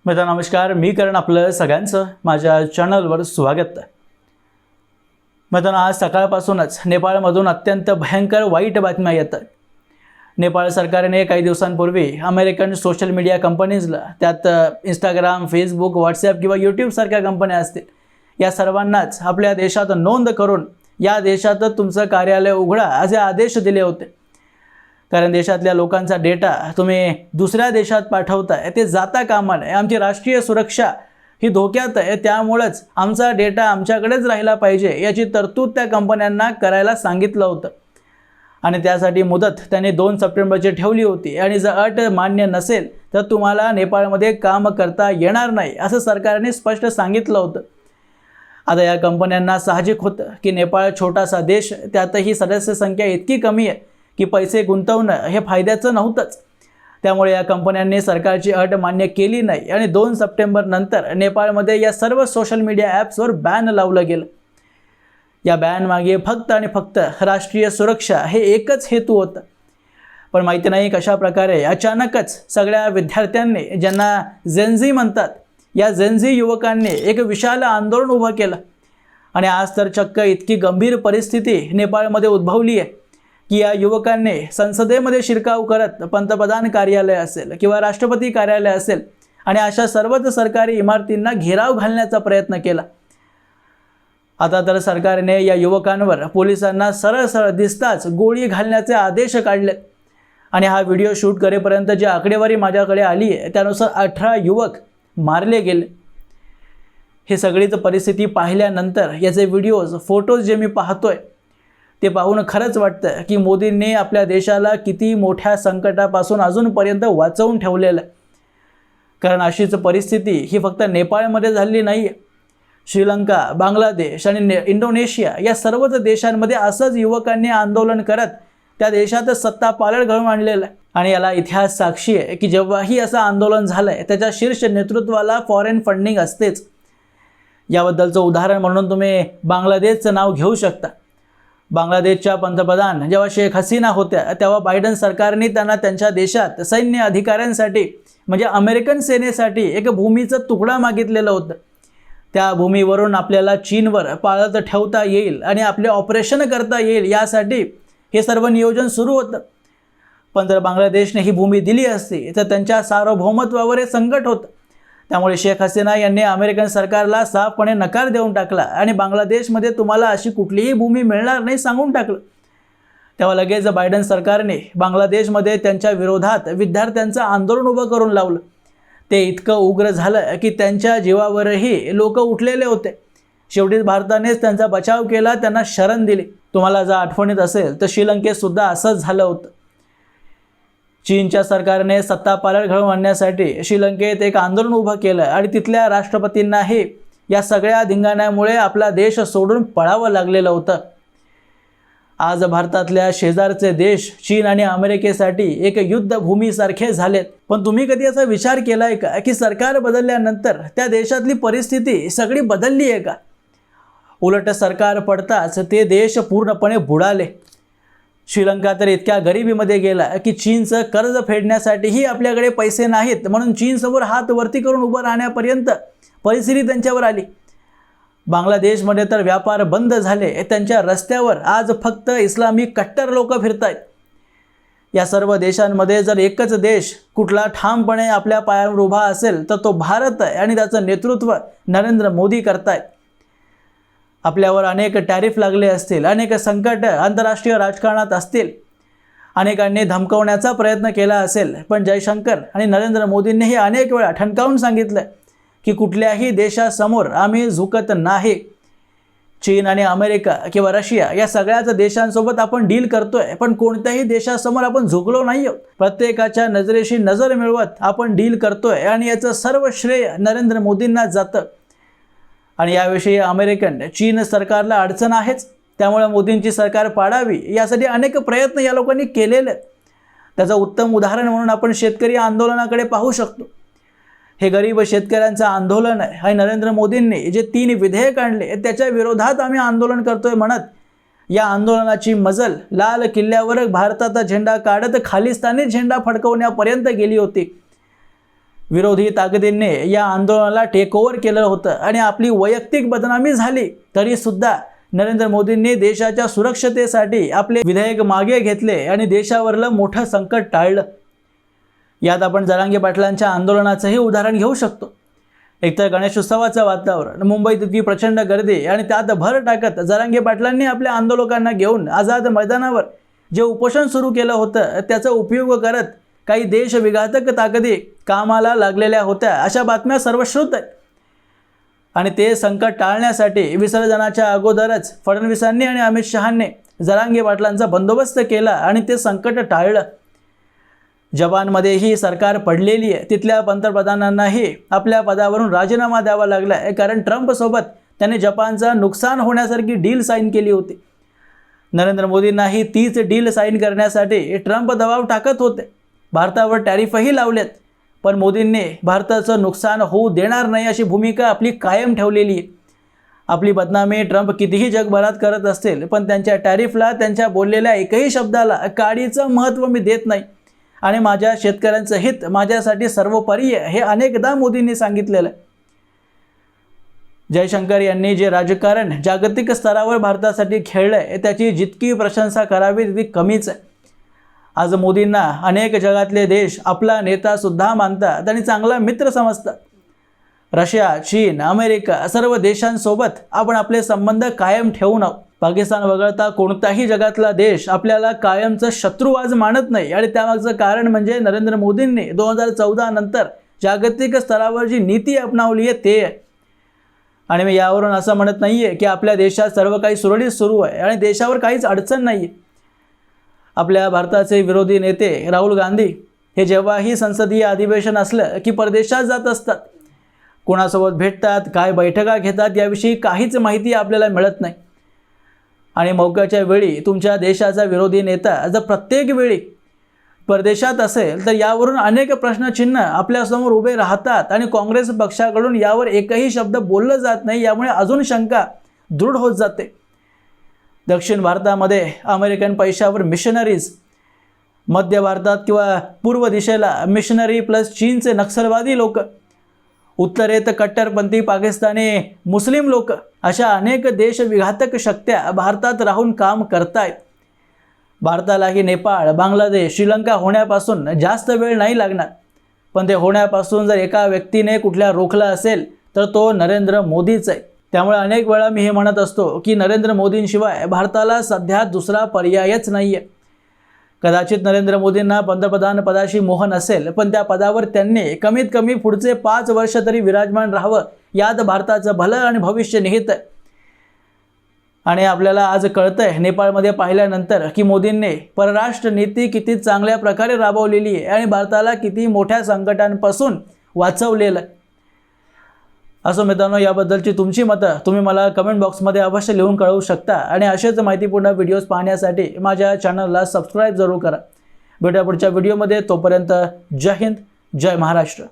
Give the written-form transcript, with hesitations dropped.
मित्रांनो नमस्कार, मी करण आपलं सगळ्यांचं माझ्या चॅनलवर स्वागत आहे। मित्रांनो आज सकाळपासूनच नेपाळमधून अत्यंत भयंकर वाईट बातम्या येतात। नेपाळ सरकारने काही दिवसांपूर्वी अमेरिकन सोशल मीडिया कंपनीजला, त्यात इंस्टाग्राम, फेसबुक, व्हॉट्सॲप किंवा यूट्यूब सारख्या कंपन्या असतील, या सर्वांनाच आपल्या देशात नोंद करून या देशात तुमचं कार्यालय उघडा असे आदेश दिले होते। कारण देशातल्या लोकांचा डेटा तुम्ही दुसऱ्या देशात पाठवताय ते जाता कामा नये। आमची राष्ट्रीय सुरक्षा ही धोक्यात आहे, त्यामुळेच आमचा डेटा आमच्याकडेच राहिला पाहिजे याची तरतूद त्या कंपन्यांना करायला सांगितलं होतं। आणि त्यासाठी मुदत त्यांनी 2 सप्टेंबरची ठेवली होती आणि जर अट मान्य नसेल तर तुम्हाला नेपाळमध्ये काम करता येणार नाही असं सरकारने स्पष्ट सांगितलं होतं। आता या कंपन्यांना साहजिक होतं की नेपाळ छोटासा देश, त्यातही सदस्य संख्या इतकी कमी आहे की पैसे गुंतवणं हे फायद्याचं नव्हतंच। त्यामुळे या कंपन्यांनी सरकारची अट मान्य केली नाही आणि 2 सप्टेंबर नंतर नेपाळमध्ये या सर्व सोशल मीडिया ॲप्सवर बॅन लावलं गेलं। या बॅन मागे फक्त आणि फक्त राष्ट्रीय सुरक्षा हे एकच हेतू होता। पण माहिती नाही कशा प्रकारे अचानकच सगळ्या विद्यार्थ्यांनी, ज्यांना जेनझी म्हणतात, या जेनझी युवकांनी एक विशाल आंदोलन उभं केलं। आणि आज तर चक्क इतकी गंभीर परिस्थिती नेपाळमध्ये उद्भवली आहे की या युवकांनी संसदेमध्ये शिरकाव करत पंतप्रधान कार्यालय असेल किंवा राष्ट्रपती कार्यालय असेल आणि अशा सर्वच सरकारी इमारतींना घेराव घालण्याचा प्रयत्न केला। आता तर सरकारने या युवकांवर, पोलिसांना सरळ सरळ दिसताच गोळी घालण्याचे आदेश काढलेत। आणि हा व्हिडिओ शूट करेपर्यंत जी आकडेवारी माझ्याकडे आली आहे त्यानुसार 18 युवक मारले गेले। हे सगळीच परिस्थिती पाहिल्यानंतर याचे व्हिडिओज, फोटोज जे मी पाहतोय ते पाहून खरंच वाटतं की मोदींनी आपल्या देशाला किती मोठ्या संकटापासून अजूनपर्यंत वाचवून ठेवलेलं आहे। कारण अशीच परिस्थिती ही फक्त नेपाळमध्ये झाली नाही आहे। श्रीलंका, बांगलादेश आणि इंडोनेशिया या सर्वच देशांमध्ये असंच युवकांनी आंदोलन करत त्या देशात सत्ता पालट घडवून आणलेलं आहे। आणि याला इतिहास साक्षी आहे की जेव्हाही असं आंदोलन झालंय त्याच्या शीर्ष नेतृत्वाला फॉरेन फंडिंग असतेच। याबद्दलचं उदाहरण म्हणून तुम्ही बांगलादेशचं नाव घेऊ शकता। बांगलादेशच्या पंतप्रधान जेव्हा शेख हसीना होत्या तेव्हा बायडन सरकारने त्यांना त्यांच्या देशात सैन्य अधिकाऱ्यांसाठी, म्हणजे अमेरिकन सेनेसाठी एक भूमीचा तुकडा मागितलेलं होतं। त्या भूमीवरून आपल्याला चीनवर पाळत ठेवता येईल आणि आपले ऑपरेशन करता येईल यासाठी हे सर्व नियोजन सुरू होतं। पण जर बांगलादेशने ही भूमी दिली असती तर त्यांच्या सार्वभौमत्वावर हे संकट होतं। त्यामुळे शेख हसीना यांनी अमेरिकन सरकारला साफपणे नकार देऊन टाकला आणि बांगलादेशमध्ये तुम्हाला अशी कुठलीही भूमी मिळणार नाही सांगून टाकलं। तेव्हा लगेच बायडन सरकारने बांगलादेशमध्ये त्यांच्या विरोधात विद्यार्थ्यांचं आंदोलन उभं करून लावलं। ते इतकं उग्र झालं की त्यांच्या जीवावरही लोक उठलेले होते। शेवटी भारतानेच त्यांचा बचाव केला, त्यांना शरण दिली। तुम्हाला जर आठवणीत असेल तर श्रीलंकेत सुद्धा असंच झालं होतं। चीनच्या सरकारने सत्ता पालट घडवून आणण्यासाठी श्रीलंकेत एक आंदोलन उभं केलं आणि तिथल्या राष्ट्रपतींनाही या सगळ्या धिंगाण्यामुळे आपला देश सोडून पळावं लागलेलं होतं। आज भारतातल्या शेजारचे देश चीन आणि अमेरिकेसाठी एक युद्धभूमीसारखे झालेत। पण तुम्ही कधी असा विचार केलाय का की सरकार बदलल्यानंतर त्या देशातली परिस्थिती सगळी बदलली आहे का? उलट सरकार पडताच ते देश पूर्णपणे बुडाले। श्रीलंका तर इतक्या गरिबीमध्ये गेला की चीनचं कर्ज फेडण्यासाठीही आपल्याकडे पैसे नाहीत, म्हणून चीनसमोर हात वरती करून उभं राहण्यापर्यंत परिस्थिती त्यांच्यावर आली। बांगलादेशमध्ये तर व्यापार बंद झाले, त्यांच्या रस्त्यावर आज फक्त इस्लामी कट्टर लोक फिरतायत। या सर्व देशांमध्ये जर एकच देश कुठला ठामपणे आपल्या पायावर उभा असेल तर तो भारत आहे आणि त्याचं नेतृत्व नरेंद्र मोदी करतायत। आपल्यावर अनेक टॅरिफ लागले असतील, अनेक संकट आंतरराष्ट्रीय राजकारणात असतील, अनेकांनी धमकवण्याचा प्रयत्न केला असेल, पण जयशंकर आणि नरेंद्र मोदींनी हे अनेक वेळा ठणकावून सांगितलं की कुठल्याही देशासमोर आम्ही झुकत नाही। चीन आणि अमेरिका किंवा रशिया या सगळ्याच देशांसोबत आपण डील करतोय, पण कोणत्याही देशासमोर आपण झुकलो नाही आहोत। प्रत्येकाच्या नजरेशी नजर मिळवत आपण डील करतोय आणि याचं सर्व श्रेय नरेंद्र मोदींना जातं। आणि याविषयी अमेरिकन, चीन सरकारला अडचण आहेच, त्यामुळे मोदींची सरकार पाडावी यासाठी अनेक प्रयत्न या लोकांनी केलेले आहेत। त्याचं उत्तम उदाहरण म्हणून आपण शेतकरी आंदोलनाकडे पाहू शकतो। हे गरीब शेतकऱ्यांचं आंदोलन आहे आणि नरेंद्र मोदींनी जे 3 विधेयक आणले त्याच्या विरोधात आम्ही आंदोलन करतोय म्हणत या आंदोलनाची मजल लाल किल्ल्यावर भारताचा झेंडा काढत खालिस्तानी झेंडा फडकवण्यापर्यंत गेली होती। विरोधी ताकदींनी या आंदोलनाला टेक ओव्हर केलं होतं आणि आपली वैयक्तिक बदनामी झाली तरी सुद्धा नरेंद्र मोदींनी देशाच्या सुरक्षतेसाठी आपले विधेयक मागे घेतले आणि देशावरलं मोठं संकट टाळलं। यात आपण जरांगे पाटलांच्या आंदोलनाचंही उदाहरण घेऊ शकतो। एकतर गणेशोत्सवाचं वातावरण, मुंबईत इतकी प्रचंड गर्दी आणि त्यात भर टाकत जरांगे पाटलांनी आपल्या आंदोलकांना घेऊन आझाद मैदानावर जे उपोषण सुरू केलं होतं त्याचा उपयोग करत काही देशविघातक ताकदी कामाला लागलेल्या होत्या अशा बातम्या सर्वश्रुत आहेत। आणि ते संकट टाळण्यासाठी विसर्जनाच्या अगोदरच फडणवीसांनी आणि अमित शहांनी जरांगे पाटलांचा बंदोबस्त केला आणि ते संकट टाळलं। जपानमध्येही सरकार पडलेली आहे, तिथल्या पंतप्रधानांनाही आपल्या पदावरून राजीनामा द्यावा लागला आहे, कारण ट्रम्पसोबत त्यांनी जपानचं नुकसान होण्यासारखी डील साईन केली होती। नरेंद्र मोदींनाही तीच डील साईन करण्यासाठी ट्रम्प दबाव टाकत होते। भारतावर टॅरिफही लावलेत, पण मोदींनी भारताचं नुकसान होऊ देणार नाही अशी भूमिका आपली कायम ठेवलेली आहे। आपली बदनामी ट्रम्प कितीही जगभरात करत असतील, पण त्यांच्या टॅरिफला, त्यांच्या बोललेल्या एकही शब्दाला काडीचं महत्त्व मी देत नाही आणि माझ्या शेतकऱ्यांचं हित माझ्यासाठी सर्वोपरी आहे, हे अनेकदा मोदींनी सांगितलेलं आहे। जयशंकर यांनी जे राजकारण जागतिक स्तरावर भारतासाठी खेळलंय त्याची जितकी प्रशंसा करावी तितकी कमीच आहे। आज मोदींना अनेक जगातले देश आपला नेता सुद्धा मानतात आणि चांगला मित्र समजतात। रशिया, चीन, अमेरिका सर्व देशांसोबत आपण आपले संबंध कायम ठेवून आहोत। पाकिस्तान वगळता कोणताही जगातला देश आपल्याला कायमचा शत्रू आज मानत नाही आणि त्यामागचं कारण म्हणजे नरेंद्र मोदींनी 2014 नंतर जागतिक स्तरावर जी नीती अपनावली आहे ते आहे। आणि मी यावरून असं म्हणत नाहीये की आपल्या देशात सर्व काही सुरळीत सुरू आहे आणि देशावर काहीच अडचण नाही। आपल्या भारताचे विरोधी नेते राहुल गांधी हे जेव्हाही संसदीय अधिवेशन असलं की परदेशात जात असतात, कोणासोबत भेटतात, काय बैठका घेतात याविषयी काहीच माहिती आपल्याला मिळत नाही। आणि मौक्याच्या वेळी तुमच्या देशाचा विरोधी नेता जर प्रत्येक वेळी परदेशात असेल तर यावरून अनेक प्रश्नचिन्ह आपल्यासमोर उभे राहतात आणि काँग्रेस पक्षाकडून यावर एकही शब्द बोललं जात नाही, यामुळे अजून शंका दृढ होत जाते। दक्षिण भारतामध्ये अमेरिकन पैशावर मिशनरीज, मध्य भारतात किंवा पूर्व दिशेला मिशनरी प्लस चीनचे नक्षलवादी लोक, उत्तरेत कट्टरपंथी पाकिस्तानी मुस्लिम लोक, अशा अनेक देशविघातक शक्त्या भारतात राहून काम करतायत। भारतालाही नेपाळ, बांगलादेश, श्रीलंका होण्यापासून जास्त वेळ नाही लागणार, पण ते होण्यापासून जर एका व्यक्तीने कुठल्या रोखलं असेल तर तो नरेंद्र मोदीच आहे। त्यामुळे अनेक वेळा मी हे म्हणत असतो की नरेंद्र मोदींशिवाय भारताला सध्या दुसरा पर्यायच नाही आहे। कदाचित नरेंद्र मोदींना पंतप्रधान पदाशी मोह असेल, पण त्या पदावर त्यांनी कमीत कमी पुढचे 5 वर्ष तरी विराजमान राहावं, यात भारताचं भलं आणि भविष्य निहित आहे। आणि आपल्याला आज कळतंय नेपाळमध्ये पाहिल्यानंतर की मोदींनी परराष्ट्र नीती किती चांगल्या प्रकारे राबवलेली आहे आणि भारताला किती मोठ्या संकटांपासून वाचवलेलं आहे। असो मित्रांनो, याबद्दलची तुमची मतं तुम्ही मला कमेंट बॉक्समध्ये अवश्य लिहून कळवू शकता आणि असेच माहितीपूर्ण व्हिडिओज पाहण्यासाठी माझ्या चॅनलला सबस्क्राईब जरूर करा। भेटूया पुढच्या व्हिडिओमध्ये, तोपर्यंत जय हिंद, जय महाराष्ट्र।